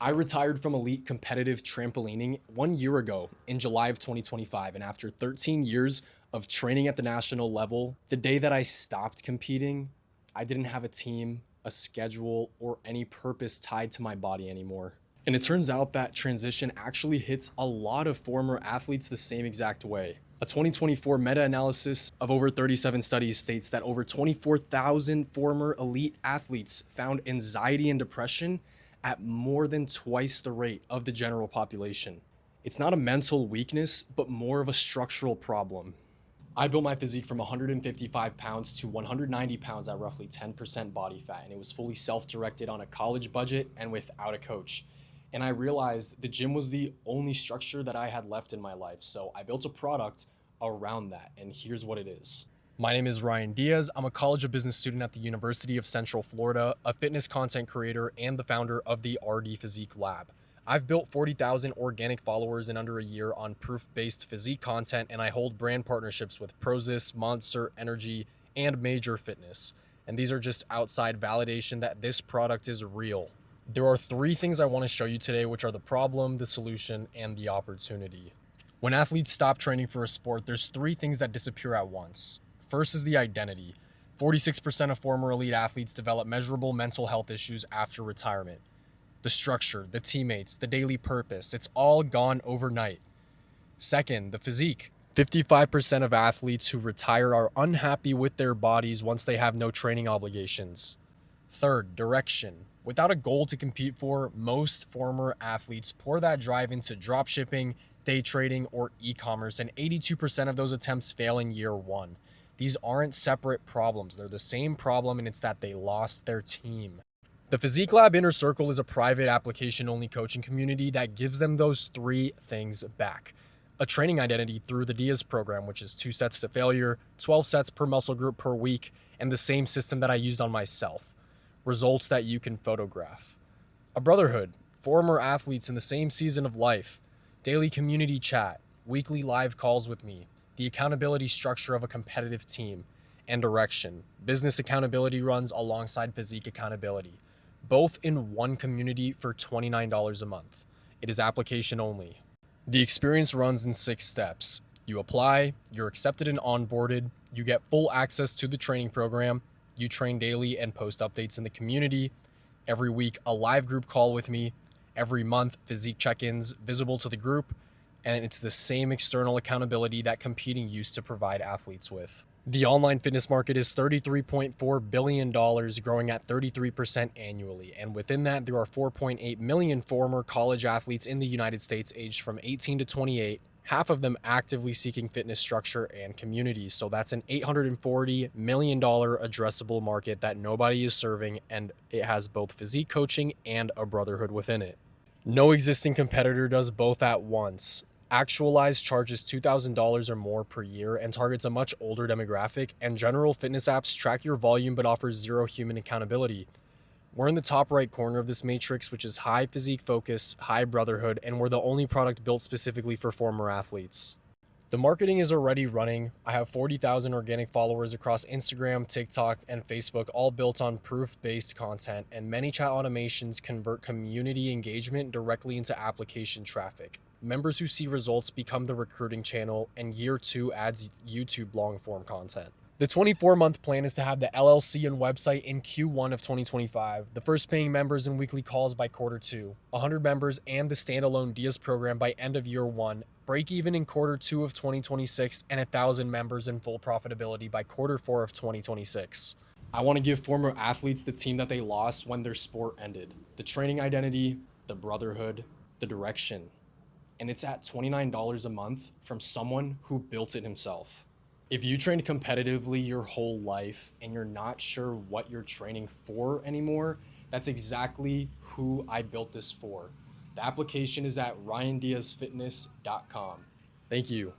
I retired from elite competitive trampolining 1 year ago in July of 2025. And after 13 years of training at the national level, the day that I stopped competing, I didn't have a team, a schedule, or any purpose tied to my body anymore. And it turns out that transition actually hits a lot of former athletes the same exact way. A 2024 meta analysis of over 37 studies states that over 24,000 former elite athletes found anxiety and depression at more than twice the rate of the general population. It's not a mental weakness, but more of a structural problem. I built my physique from 155 pounds to 190 pounds at roughly 10% body fat, and it was fully self directed on a college budget and without a coach. And I realized the gym was the only structure that I had left in my life. So I built a product around that, and here's what it is. My name is Ryan Diaz. I'm a College of Business student at the University of Central Florida, a fitness content creator, and the founder of the RD Physique Lab. I've built 40,000 organic followers in under a year on proof-based physique content, and I hold brand partnerships with Prozis, Monster Energy, and Major Fitness. And these are just outside validation that this product is real. There are three things I want to show you today, which are the problem, the solution, and the opportunity. When athletes stop training for a sport, there's three things that disappear at once. First is the identity. 46% of former elite athletes develop measurable mental health issues after retirement. The structure, the teammates, the daily purpose, it's all gone overnight. Second, the physique. 55% of athletes who retire are unhappy with their bodies once they have no training obligations. Third, direction. Without a goal to compete for, most former athletes pour that drive into dropshipping, day trading, or e-commerce, and 82% of those attempts fail in year one. These aren't separate problems. They're the same problem, and it's that they lost their team. The Physique Lab Inner Circle is a private application-only coaching community that gives them those three things back. A training identity through the Diaz program, which is 2 sets to failure, 12 sets per muscle group per week, and the same system that I used on myself. Results that you can photograph. A brotherhood, former athletes in the same season of life, daily community chat, weekly live calls with me, the accountability structure of a competitive team, and direction, business accountability runs alongside physique accountability, both in one community for $29 a month. It is application only. The experience runs in 6 steps. You apply, you're accepted and onboarded, you get full access to the training program, you train daily and post updates in the community, every week a live group call with me, every month physique check-ins visible to the group, and it's the same external accountability that competing used to provide athletes with. The online fitness market is $33.4 billion, growing at 33% annually. And within that, there are 4.8 million former college athletes in the United States aged from 18 to 28, half of them actively seeking fitness structure and community. So that's an $840 million addressable market that nobody is serving, and it has both physique coaching and a brotherhood within it. No existing competitor does both at once. Actualized charges $2,000 or more per year and targets a much older demographic, and general fitness apps track your volume but offers zero human accountability. We're in the top right corner of this matrix, which is high physique focus, high brotherhood, and we're the only product built specifically for former athletes. The marketing is already running. I have 40,000 organic followers across Instagram, TikTok, and Facebook, all built on proof-based content, and many chat automations convert community engagement directly into application traffic. Members who see results become the recruiting channel, and year 2 adds YouTube long-form content. The 24-month plan is to have the LLC and website in Q1 of 2025, the first paying members and weekly calls by quarter 2, 100 members and the standalone Diaz program by end of year 1, break even in quarter 2 of 2026, and 1,000 members in full profitability by quarter 4 of 2026. I want to give former athletes the team that they lost when their sport ended, the training identity, the brotherhood, the direction. And it's at $29 a month from someone who built it himself. If you trained competitively your whole life and you're not sure what you're training for anymore, that's exactly who I built this for. The application is at ryandiazfitness.com. Thank you.